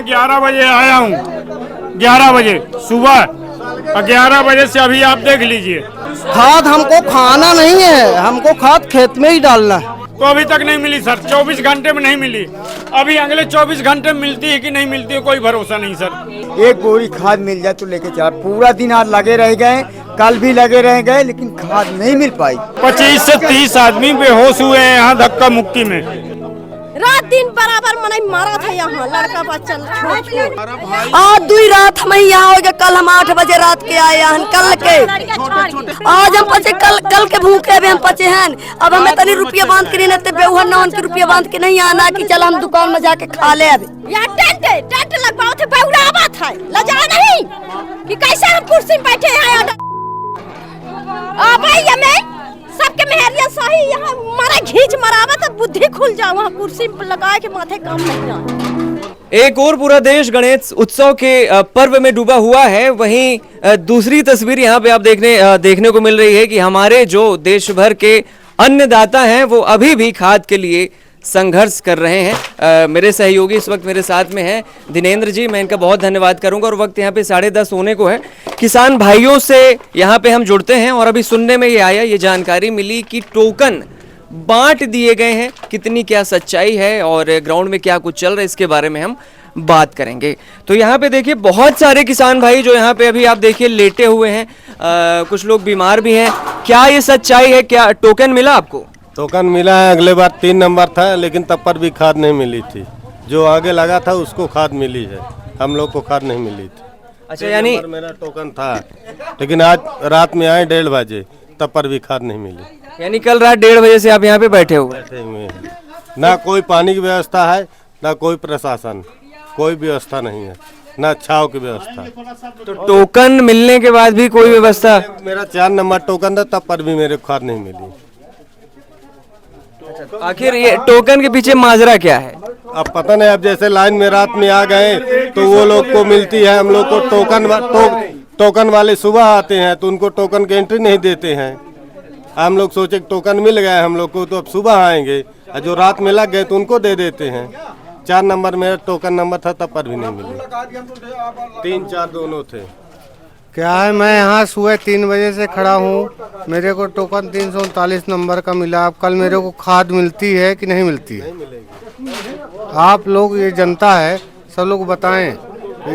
11 बजे आया हूँ, 11 बजे सुबह, और 11 बजे से अभी आप देख लीजिए। खाद हमको खाना नहीं है, हमको खाद खेत में ही डालना है। तो अभी तक नहीं मिली सर, 24 घंटे में नहीं मिली। अभी अगले 24 घंटे में मिलती है कि नहीं मिलती है कोई भरोसा नहीं सर। एक बोरी खाद मिल जाए तो लेके चला। पूरा दिन आज लगे रह गए, कल भी लगे रह गए, लेकिन खाद नहीं मिल पाई। 25 से 30 आदमी बेहोश हुए हैं यहाँ धक्का मुक्की में। रात दिन बराबर मनाई मारा था यहाँ लड़का बच्चा छोड़। आज 2 रात हम यहाँ हो गए, कल हम 8 बजे रात के आए हैं, कल के आज हम पचे, कल के भूखे भी हम पचे हैं। अब हमें तनी रुपया बांध के नहीं बेहुआ 9 रुपया बांध के नहीं आना कि चल हम दुकान में जाके खा ले। अभी यहाँ टेंट लगवाओ थे, बेहुआ था लजा नहीं कि कैसे हम कुर्सी में बैठे हैं। भाई हमें सबके मेहरिया सही यहाँ मारा घींच मरावा तो बुद्धि खुल जाओ, वहाँ कुर्सी लगा के माथे काम नहीं आए। एक और पूरा देश गणेश उत्सव के पर्व में डूबा हुआ है, वहीं दूसरी तस्वीर यहाँ पे आप देखने को मिल रही है कि हमारे जो देश भर के अन्नदाता हैं वो अभी भी खाद के लिए संघर्ष कर रहे हैं। मेरे सहयोगी इस वक्त मेरे साथ में हैं दिनेंद्र जी, मैं इनका बहुत धन्यवाद करूंगा। और वक्त यहाँ पे 10:30 होने को है। किसान भाइयों से यहाँ पे हम जुड़ते हैं और अभी सुनने में ये जानकारी मिली कि टोकन बांट दिए गए हैं। कितनी क्या सच्चाई है और ग्राउंड में क्या कुछ चल रहा है इसके बारे में हम बात करेंगे। तो यहाँ पे देखिए बहुत सारे किसान भाई जो यहाँ पे अभी आप देखिए लेटे हुए हैं, कुछ लोग बीमार भी हैं। क्या ये सच्चाई है? क्या टोकन मिला आपको? टोकन मिला है, अगले बार 3 नंबर था लेकिन तब पर भी खाद नहीं मिली थी। जो आगे लगा था उसको खाद मिली है, हम लोग को खाद नहीं मिली थी। अच्छा, यानी मेरा टोकन था लेकिन आज रात में आए 1:30 बजे, तब पर भी खाद नहीं मिली। यानी कल रात 1:30 बजे से आप यहाँ पे बैठे हुए हैं। ना कोई पानी की व्यवस्था है, ना कोई प्रशासन, कोई व्यवस्था नहीं है, ना छाव की व्यवस्था। तो टोकन मिलने के बाद भी कोई व्यवस्था? मेरा 4 नंबर टोकन था, तब पर भी मेरे को खाद नहीं मिली। आखिर ये टोकन के पीछे माजरा क्या है? अब पता नहीं, अब जैसे लाइन में रात में आ गए तो वो लोग को मिलती है, हम लोग को टोकन वाले सुबह आते हैं तो उनको टोकन की एंट्री नहीं देते हैं। हम लोग सोचे टोकन मिल गया हम लोग को तो अब सुबह आएंगे, जो रात में लग गए तो उनको दे देते हैं। 4 नंबर मेरा टोकन नंबर था, तब पर भी नहीं मिली। 3, 4 दोनों थे। क्या है, मैं यहाँ सुबह 3 बजे से खड़ा हूँ, मेरे को टोकन 339 नंबर का मिला। अब कल मेरे को खाद मिलती है कि नहीं मिलती है? आप लोग, ये जनता है, सब लोग बताएं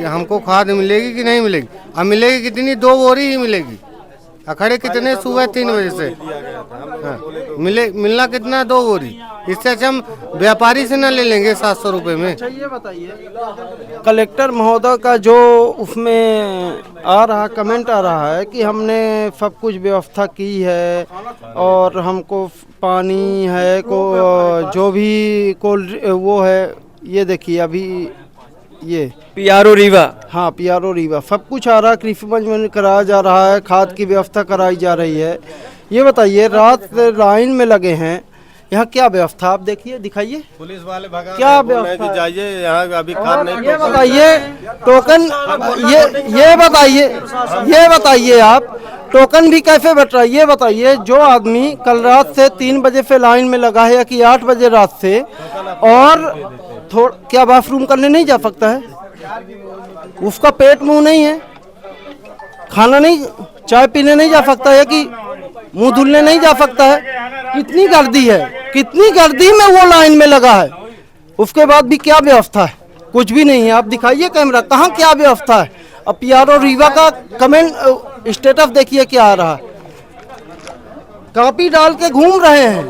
हमको खाद मिलेगी कि नहीं मिलेगी? अब मिलेगी कितनी? 2 बोरी ही मिलेगी। अखड़े कितने सुबह 3 बजे से मिलना कितना? 2 बोरी। इससे अच्छा हम व्यापारी से ना ले लेंगे 700 रुपये में। अच्छा ये बताइए, कलेक्टर महोदय का जो उसमें आ रहा कमेंट आ रहा है कि हमने सब कुछ व्यवस्था की है और हमको पानी है को जो भी कोल्ड वो है, ये देखिए अभी ये PRO रीवा, हाँ PRO रीवा सब कुछ आ रहा है, कृषि मंच कराया जा रहा है, खाद की व्यवस्था कराई जा रही है। ये बताइए, रात लाइन में लगे हैं, यहाँ क्या व्यवस्था आप देखिए, दिखाइए। पुलिस वाले भगा क्या व्यवस्था जाइए, यहाँ अभी खाद नहीं। ये बताइए टोकन, ये बताइए आप टोकन भी कैसे बट रहा है? ये बताइए, जो आदमी कल रात से 3 बजे से लाइन में लगा है या कि 8 बजे रात से, और क्या बाथरूम करने नहीं जा सकता है? उसका पेट मुंह नहीं है, खाना नहीं, चाय पीने नहीं जा सकता है कि मुंह धुलने नहीं जा सकता है? कितनी गर्दी है, कितनी गर्दी में वो लाइन में लगा है। उसके बाद भी क्या व्यवस्था है? कुछ भी नहीं है। आप दिखाइए कैमरा, कहाँ क्या व्यवस्था है? अब PRO रीवा का कमेंट स्टेटस देखिए क्या आ रहा है। कॉपी डाल के घूम रहे हैं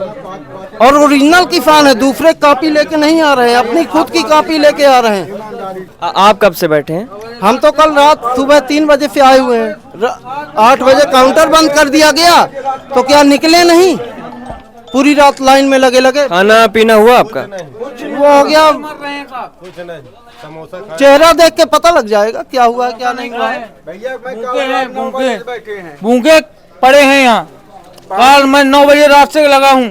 और ओरिजिनल किसान है, दूसरे कॉपी लेके नहीं आ रहे हैं, अपनी खुद की कॉपी लेके आ रहे हैं। आप कब से बैठे हैं? हम तो कल रात सुबह 3 बजे से आए हुए हैं। 8 बजे काउंटर बंद कर दिया गया तो क्या निकले नहीं? पूरी रात लाइन में लगे। खाना पीना हुआ आपका? वो हो गया, चेहरा देख के पता लग जाएगा क्या हुआ है क्या नहीं हुआ है। भूखे पड़े हैं यहाँ। कल मैं 9 बजे रात से लगा हूँ,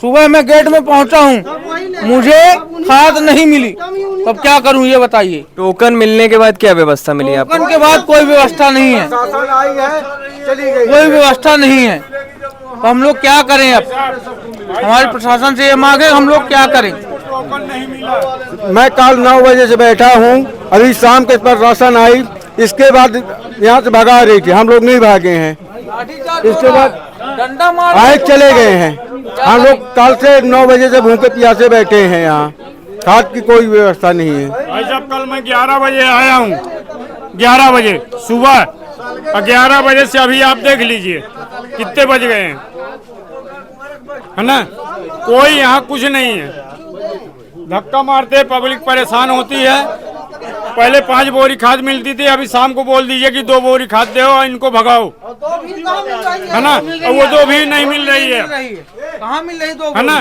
सुबह मैं गेट में पहुँचा हूँ, मुझे खाद नहीं मिली, तब क्या करूँ ये बताइए। टोकन मिलने के बाद क्या व्यवस्था मिली आपको? टोकन के बाद कोई व्यवस्था नहीं है, कोई व्यवस्था नहीं है। तो हम लोग क्या करें? अब हमारे प्रशासन से ये मांगे, हम लोग क्या करें? टोकन नहीं मिला। मैं कल 9 बजे से बैठा हूँ, अभी शाम के पर राशन आई, इसके बाद यहाँ से भगा रही थी, हम लोग नहीं भागे हैं, इसके बाद डंडा मार आए चले गए हैं। हम लोग कल से 9 बजे से भूखे प्यासे बैठे हैं, यहाँ खाद की कोई व्यवस्था नहीं है। भाई साहब कल मैं 11 बजे आया हूँ, 11 बजे सुबह, और 11 बजे से अभी आप देख लीजिए कितने बज गए हैं, है ना। कोई यहाँ कुछ नहीं है, धक्का मारते पब्लिक परेशान होती है। पहले 5 बोरी खाद मिलती थी, अभी शाम को बोल दीजिए कि 2 बोरी खाद दो और इनको भगाओ, है ना। और वो 2 भी नहीं मिल रही है, कहाँ मिल रही? है ना।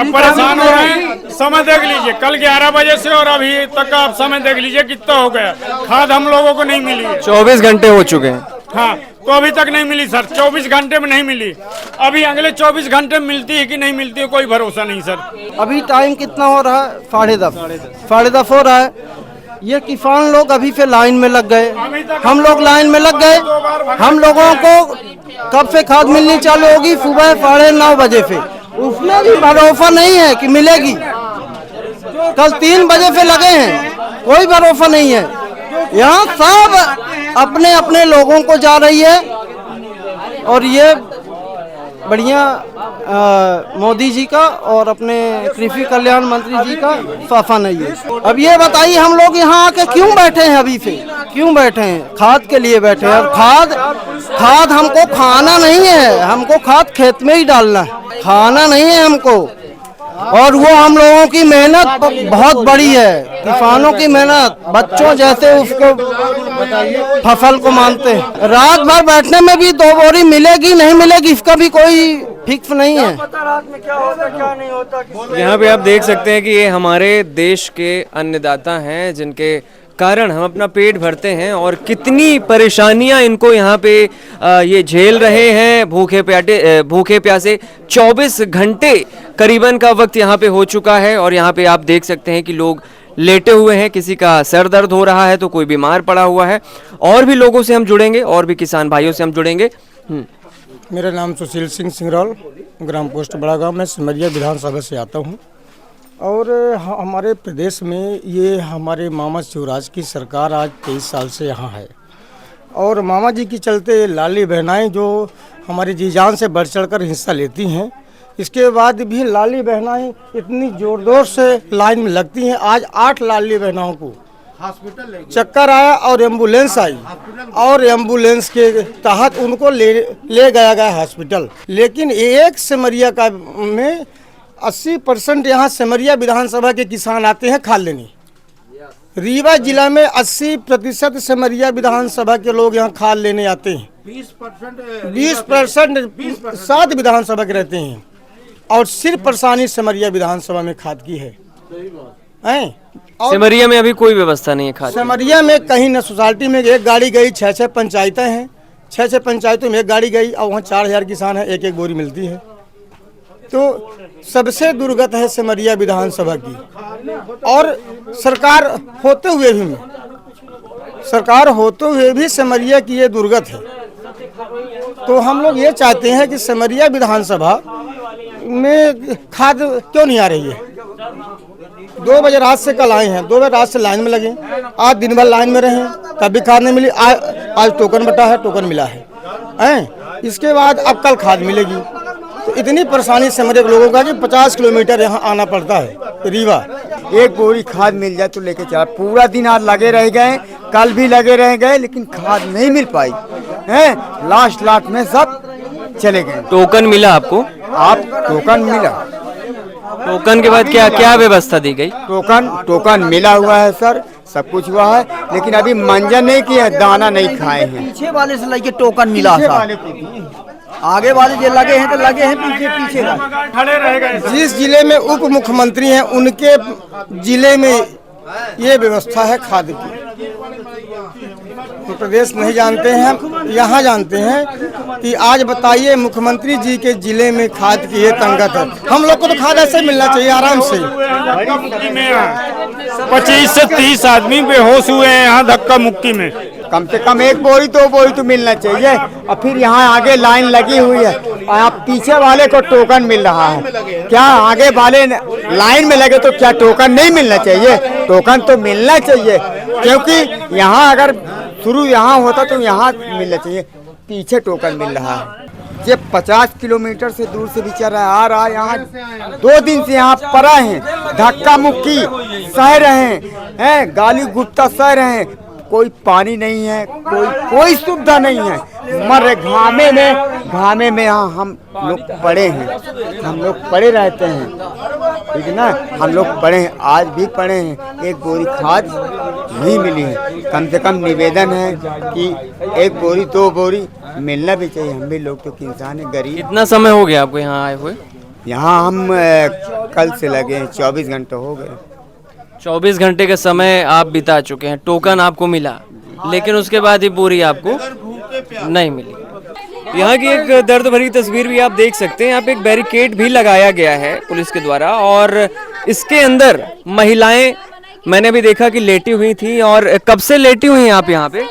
अब परेशान हो रहे हैं। समय देख लीजिए, कल 11 बजे से और अभी तक का आप समय देख लीजिए कितना हो गया। खाद हम लोगों को नहीं मिली है। 24 घंटे हो चुके हैं। हाँ, तो अभी तक नहीं मिली सर, 24 घंटे में नहीं मिली। अभी अगले 24 घंटे में मिलती है कि नहीं मिलती है कोई भरोसा नहीं सर। अभी टाइम कितना हो रहा है? 10:30 हो रहा है। ये किसान लोग अभी से लाइन में लग गए, हम लोग लाइन में लग गए। हम लोगों को कब से खाद मिलनी चालू होगी? सुबह 9:30 बजे से, उसमें भी भरोसा नहीं है कि मिलेगी। कल 3 बजे से लगे हैं, कोई भरोसा नहीं है। यहाँ सब अपने अपने लोगों को जा रही है, और ये बढ़िया मोदी जी का और अपने कृषि कल्याण मंत्री जी का साफा नहीं है। अब ये बताइए हम लोग यहाँ आके क्यों बैठे हैं? अभी से क्यों बैठे हैं? खाद के लिए बैठे हैं। और खाद हमको खाना नहीं है, हमको खाद खेत में ही डालना है, खाना नहीं है हमको। और वो हम लोगों की मेहनत बहुत बड़ी है, किसानों की मेहनत, बच्चों जैसे उसको फसल को मानते हैं। रात भर बैठने में भी 2 बोरी मिलेगी नहीं मिलेगी इसका भी कोई फिक्स नहीं है। यहाँ पे आप देख सकते हैं कि ये हमारे देश के अन्नदाता हैं, जिनके कारण हम अपना पेट भरते हैं, और कितनी परेशानियां इनको यहाँ पे ये झेल रहे हैं। भूखे प्यासे 24 घंटे करीबन का वक्त यहाँ पे हो चुका है, और यहाँ पे आप देख सकते हैं कि लोग लेटे हुए हैं, किसी का सर दर्द हो रहा है तो कोई बीमार पड़ा हुआ है। और भी लोगों से हम जुड़ेंगे, और भी किसान भाइयों से हम जुड़ेंगे। मेरा नाम सुशील सिंह सिंगरौल, ग्राम पोस्ट बड़ा गाँव, मैं सिमरिया विधानसभा से आता हूँ। और हमारे प्रदेश में ये हमारे मामा शिवराज की सरकार आज 23 साल से यहाँ है, और मामा जी की चलते लाली बहनाएं जो हमारी जी जान से बढ़ चढ़कर हिस्सा लेती हैं, इसके बाद भी लाली बहनाएं इतनी जोर से लाइन में लगती हैं। आज 8 लाली बहनाओं को चक्कर आया और एम्बुलेंस आई, और एम्बुलेंस के तहत उनको ले गया गया हॉस्पिटल। लेकिन एक सिमरिया का में 80% यहाँ सिमरिया विधानसभा के किसान आते हैं खाद लेने। रीवा जिला में 80% सिमरिया विधानसभा के लोग यहाँ खाद लेने आते हैं। 20% 7 विधानसभा के रहते हैं, और सिर्फ परेशानी सिमरिया विधानसभा में खाद की है। सिमरिया में अभी कोई व्यवस्था नहीं है खाद। सिमरिया में कहीं न सोसाइटी में एक गाड़ी गई, 6 पंचायतें हैं, 6 पंचायतों में एक गाड़ी गई, और वहाँ 4000 किसान है, एक बोरी मिलती है। तो सबसे दुर्गत है सिमरिया विधानसभा की। और सरकार होते हुए भी सिमरिया की ये दुर्गत है। तो हम लोग ये चाहते हैं कि सिमरिया विधानसभा में खाद क्यों नहीं आ रही है? 2 बजे रात से कल आए हैं, 2 बजे रात से लाइन में लगे, आज दिन भर लाइन में रहे, तब भी खाद नहीं मिली। आज टोकन बटा है, टोकन मिला है। इसके बाद अब कल खाद मिलेगी। तो इतनी परेशानी सिमरिया के लोगों का कि 50 किलोमीटर यहाँ आना पड़ता है रीवा। एक बोरी खाद मिल जाए तो लेके चला। पूरा दिन आज लगे रह गए, कल भी लगे रह गए, लेकिन खाद नहीं मिल पाई है। लास्ट में सब चले गए। टोकन मिला आपको? आप टोकन मिला? टोकन के बाद क्या क्या व्यवस्था दी गई? टोकन मिला हुआ है सर, सब कुछ हुआ है, लेकिन अभी मंजन नहीं किया, दाना नहीं खाए हैं। पीछे वाले से लेके टोकन मिला था, आगे वाले जो लगे हैं तो लगे हैं, पीछे खड़े रह गए। जिस जिले में उप मुख्यमंत्री हैं उनके जिले में ये व्यवस्था है खाद की। तो प्रदेश नहीं जानते हैं, हम यहाँ जानते हैं कि आज बताइए मुख्यमंत्री जी के जिले में खाद की ये तंगत है। हम लोग को तो खाद ऐसे मिलना चाहिए आराम से। 25 से 30 आदमी बेहोश हुए हैं यहाँ धक्का मुक्की में। कम से कम 1 बोरी 2 बोरी तो मिलना चाहिए। और फिर यहाँ आगे लाइन लगी हुई है और आप पीछे वाले को टोकन मिल रहा है, क्या आगे वाले लाइन में लगे तो क्या टोकन नहीं मिलना चाहिए? टोकन तो मिलना चाहिए, क्योंकि यहाँ अगर शुरू यहाँ होता तो यहाँ मिलना चाहिए, पीछे टोकन मिल रहा है। ये 50 किलोमीटर से दूर से बेचारा आ रहा है, यहाँ 2 दिन से यहाँ पड़ा है, धक्का मुक्की सह रहे हैं, गाली गुप्ता सह रहे हैं, कोई पानी नहीं है, कोई सुविधा नहीं है, मर घामे में यहाँ हम लोग पड़े हैं, हम लोग पड़े रहते हैं, ठीक है ना, हम लोग पड़े हैं, आज भी पड़े हैं, 1 बोरी खाद नहीं मिली है। कम से कम निवेदन है कि 1 बोरी 2 बोरी मिलना भी चाहिए, हम भी लोग तो किसान है, गरीब। कितना समय हो गया आपको यहाँ आए हुए? यहाँ हम कल से लगे हैं, 24 घंटे हो गए। 24 घंटे का समय आप बिता चुके हैं, टोकन आपको मिला, लेकिन उसके बाद ये बोरी आपको नहीं मिली। यहाँ की एक दर्द भरी तस्वीर भी आप देख सकते हैं। यहाँ पे एक बैरिकेड भी लगाया गया है पुलिस के द्वारा और इसके अंदर महिलाएं मैंने भी देखा कि लेटी हुई थी। और कब से लेटी हुई हैं आप यहाँ पे?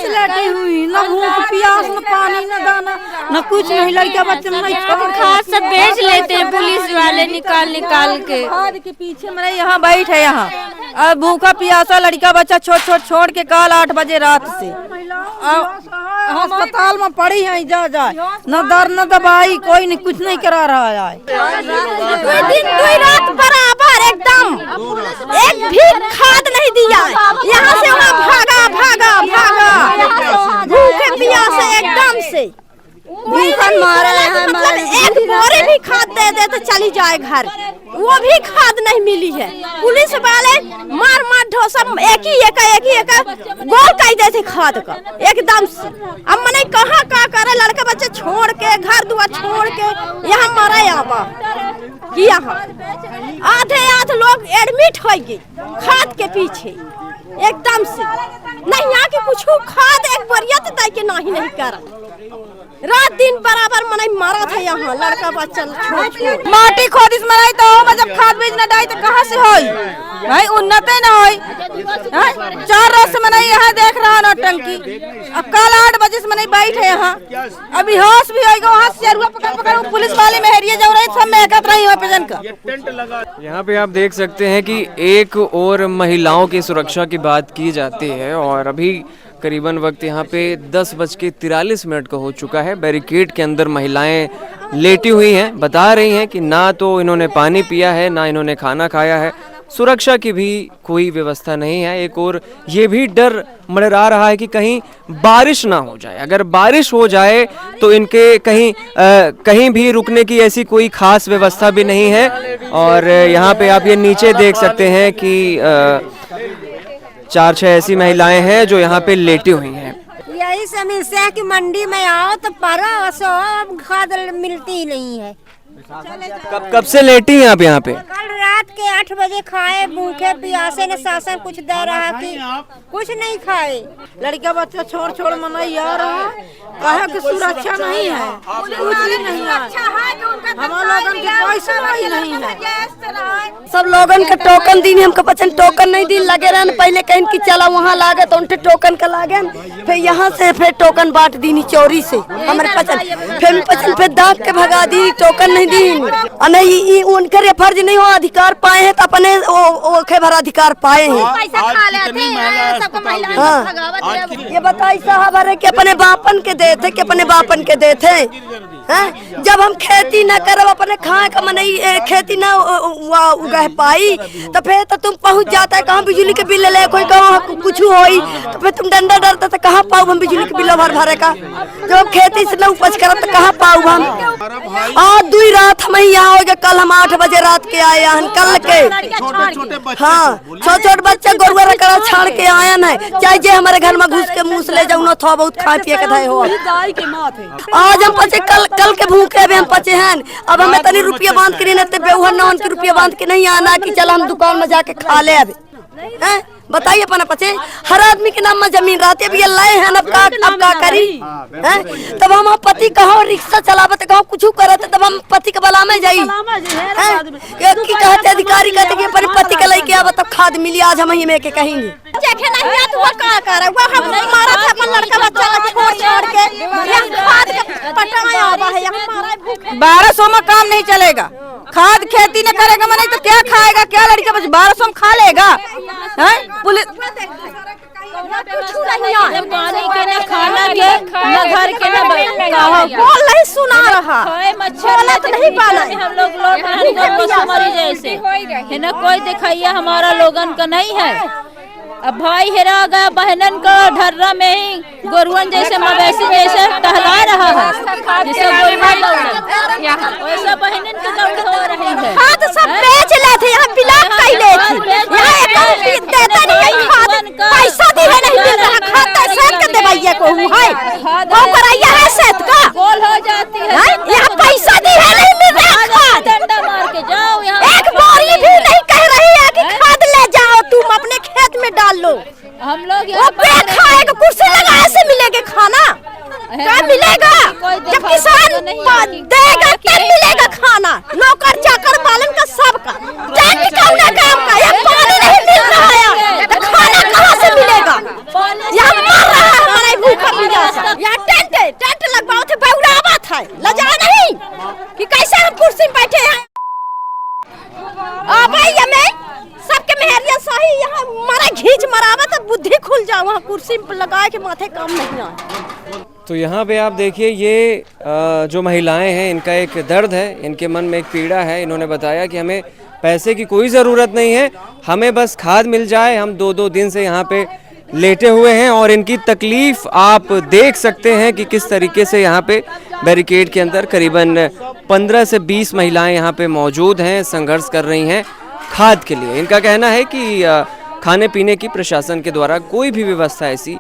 लेटी हुई, न भूख प्यास, न पानी, न दाना, न कुछ नहीं, लड़का बच्चे नहीं, खाद सब बेच लेते हैं पुलिस वाले निकाल के। खाद के पीछे मेरे यहाँ बैठे, यहाँ अब भूखा प्यासा लड़का बच्चा छोड़ के कल 8 बजे रात से अस्पताल में पड़ी है, जा न दर न दवाई, कोई नहीं, कुछ नहीं करा रहा है। 2 दिन 2 रात बराबर एकदम, एक भी खाद नहीं दिया, यहाँ से वहाँ भागा भूखे प्यासे एकदम से भूखन मारे हैं। मतलब 1 बोरी भी खाद दे दे तो चली जाए घर, वो भी खाद नहीं मिली है। पुलिस वाले मार ढोसा एक ही गोल कर देते खाद का एकदम से। अब मैंने कहाँ का करे, लड़का बच्चे छोड़ के, घर दुआर छोड़ के यहाँ मरा आवा कि यहाँ आधे लोग एडमिट हो गए खाद के पीछे एकदम से। नहीं यहाँ की कुछ खाद 1 बोरिया तो दे के नहीं कर, रात दिन बराबर मनाई मारा था यहाँ लड़का बच्चा छोड़ माटी खोदिस मनाई तो जब खाद बीज न डाई तो कहाँ से होई भाई, उन्नत न होई। 4 रोज से मनाई यहाँ देख रहा ना टंकी, अब कल 8 बजे से मनाई बैठे यहाँ, अभी होश भी होएगा, वहाँ से पकड़ पुलिस वाले में हेरिए जा रही, सब में एकत्र रही हो पेजन का। यहाँ पे आप देख सकते हैं कि एक और महिलाओं की सुरक्षा की बात की जाती है और अभी करीबन वक्त यहाँ पे 10:43 का हो चुका है। बैरिकेड के अंदर महिलाएं लेटी हुई हैं, बता रही हैं कि ना तो इन्होंने पानी पिया है, ना इन्होंने खाना खाया है, सुरक्षा की भी कोई व्यवस्था नहीं है। एक और ये भी डर मंडरा रहा है कि कहीं बारिश ना हो जाए, अगर बारिश हो जाए तो इनके कहीं भी रुकने की ऐसी कोई खास व्यवस्था भी नहीं है। और यहाँ पे आप ये नीचे देख सकते हैं कि 4-6 ऐसी महिलाएं हैं जो यहाँ पे लेटी हुई हैं। यही समस्या है कि मंडी में आओ तो परा खाद मिलती ही नहीं है। कब से लेटी हैं आप यहाँ पे? कल रात के 8 बजे खाए, भूखे प्यासे न शासन कुछ दे रहा कि कुछ नहीं खाए। लड़का बच्चा छोड़ मनाई आ रहा, कहा कि सुरक्षा नहीं है, कुछ भी नहीं है, हमारे लोगन के पैसा नहीं है। सब लोगन के टोकन दी, हमको बच्चन टोकन नहीं दी, लगे रहन पहले कहीं की चला वहाँ लागे तो उनके टोकन का लागे, फिर यहाँ से फिर टोकन बांट दी चोरी से हमारे पचन, फिर दाग के भगा दी, टोकन नहीं दी। नहीं उनके फर्ज नहीं हो, अधिकार पाए हैं तो अपने ओखे भर अधिकार पाए हैं। ये बताइए साहब कि अपने बापन के देते कि अपने बापन के देते हैं। जब हम खेती न करब अपने खाए का मन खेती न उगा पाई तो फिर तो तुम पहुंच जाता है कहाँ बिजली के बिल ले, कोई कहाँ कुछ होई तो फिर तुम डंडा डरता तो कहाँ पाऊ हम बिजली के बिल भरे का। जब खेती से न उपज करब तो कहाँ पाऊ हम। आज 2 रात हम यहाँ हो गए, कल हम 8 बजे रात के आए हैं, कल के हाँ छोटे बच्चे गोरुआ रकड़ा छाड़ के आए हैं, चाहे जे हमारे घर में घुस के मुँह से ले जाऊँ थोड़ा बहुत खा पिए के धाय हो। आज हम पचे कल के भूखे हम पचे हैं, अब हमें तनी रुपया बांध के नहीं बेहुआ 9 के रुपया बांध के नहीं आना कि चल हम दुकान में जाके खा ले। अभी बताइए अपना पचे हर आदमी के नाम में जमीन रहती है, अब ये लाए हैं अब का करी हैं? तब हम पति कहो रिक्शा चलावत कहो कुछ करत तब हम पति के बला में जाई की कहते अधिकारी कहते कि अपने पति के लेके आव तब खाद मिली। आज हम ही में के कहेंगे देखे नहीं या तो का करे वो हम मारा था अपन लड़का बच्चा छोड़ के ये खाद के पटाया आवा है हमारा भूख 1200 में काम नहीं चलेगा। खाद खेती न करेगा मैं तो क्या खाएगा, क्या लड़के बस 1200 में खा लेगा हैं? पुलिस पानी के न खाना के न घर के न बोल नहीं सुना रहा मच्छर नहीं पाला हम लोग मरी जैसे है ना, कोई दिखाइए हमारा लोगन का नहीं है। अब भाई हेरा गया बहनन का ढर्रा में ही गोरुअन जैसे मवेशी जैसे टहला रहा है, जैसे वैसा बहनन की दौड़ हो रही है। खाद सब बेच लेते यहाँ ब्लॉक कर लेते यहाँ अकाउंट देता नहीं है, खाद पैसा दिए नहीं मिल रहा, खाद सेट कर देवाइए को है वो कराइए है सेट का गोल हो जाती है यहाँ पैसा दिए नहीं मिल रहा, खाद डंडा मार के जाओ यहाँ एक बोरी भी नहीं कह रही है कि खाद ले जाओ तुम अपने खेत में डाल लो। हम लोग खाएगा कुर्सी लगाए से मिलेगा खाना क्या मिलेगा जब किसान देगा तब मिलेगा खाना। नौकर चाकर पालन का सबका काम का ये पानी नहीं मिल रहा है तो खाना कहाँ से मिलेगा? यहाँ मर रहा है हमारा भूखा प्यासा। यहाँ टेंट लगवाओ थे बहुरावा था लजा नहीं कि कैसे हम कुर्सी में बैठे हैं। सबके मेहरिया सही यहाँ मारा घींच मरावा तो बुद्धि खुल जाओ, वहाँ कुर्सी पे लगा के माथे काम नहीं आए। तो यहाँ पे आप देखिए ये जो महिलाएं हैं इनका एक दर्द है, इनके मन में एक पीड़ा है। इन्होंने बताया कि हमें पैसे की कोई ज़रूरत नहीं है, हमें बस खाद मिल जाए। हम 2-2 दिन से यहाँ पे लेटे हुए हैं और इनकी तकलीफ़ आप देख सकते हैं कि किस तरीके से यहाँ पे बैरिकेड के अंदर करीबन 15 से 20 महिलाएं यहाँ पे मौजूद हैं, संघर्ष कर रही हैं खाद के लिए। इनका कहना है कि खाने पीने की प्रशासन के द्वारा कोई भी व्यवस्था ऐसी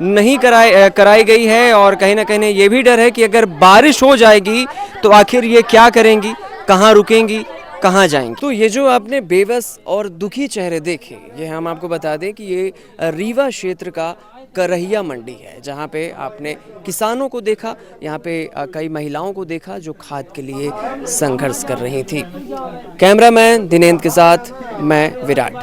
नहीं कराई गई है और कहीं ना कहीं ये भी डर है कि अगर बारिश हो जाएगी तो आखिर ये क्या करेंगी, कहाँ रुकेंगी, कहाँ जाएंगी। तो ये जो आपने बेबस और दुखी चेहरे देखे, ये हम आपको बता दें कि ये रीवा क्षेत्र का करहिया मंडी है, जहाँ पे आपने किसानों को देखा, यहाँ पे कई महिलाओं को देखा जो खाद के लिए संघर्ष कर रही थी। कैमरामैन दिनेंद्र के साथ मैं विराट।